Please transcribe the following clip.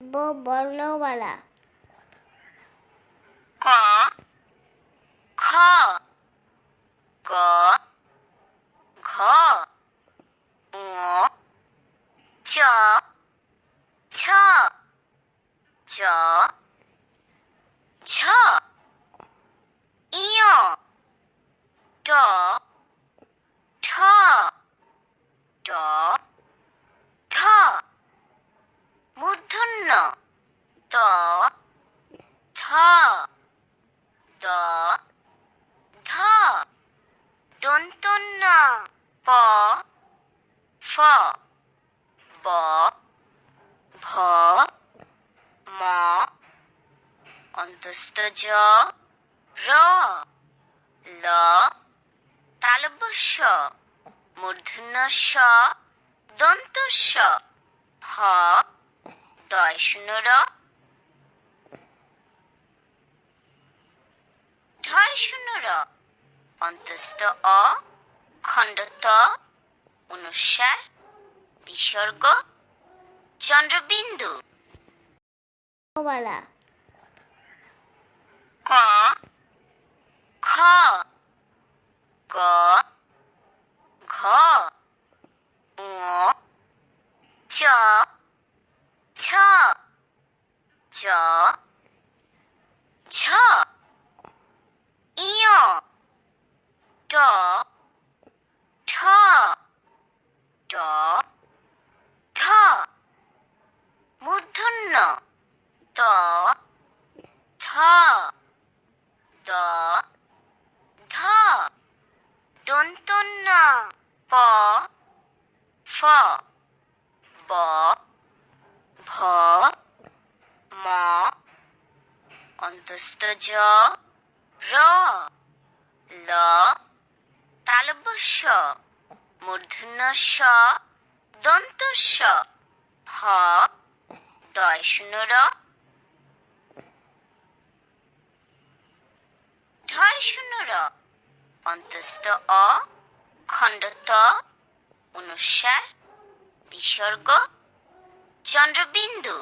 বর্ণমালা ক খ গ ঘ ঙ চ ছ জ ঝ ইয় ট ঠ ড ঢ মূর্ধন্য ত থ দ ধ দন্তন্য প ফ ব ভ ম অন্তস্থ জ র ল তালব্য শ মূর্ধন্য ষ দন্ত স হ দয় শূন্য র ঢয় শূন্য র অন্তস্থ অ খণ্ড ত অনুস্বার বিসর্গ চন্দ্রবিন্দু বর্ণমালা ক খ গ ঘ ঙ চ ছ জ ঝ ইয় ট ঠ ড ঢ মূর্ধন্য ত থ দ ধ দন্তন্য প ফ ব ভ ম অন্তস্থ জ র ল তালব্য শ মূর্ধন্য ষ দন্ত স হ দয় শূন্য র ঢয় শূন্য র অন্তস্থ অ খণ্ড ত অনুস্বার বিসর্গ চন্দ্রবিন্দু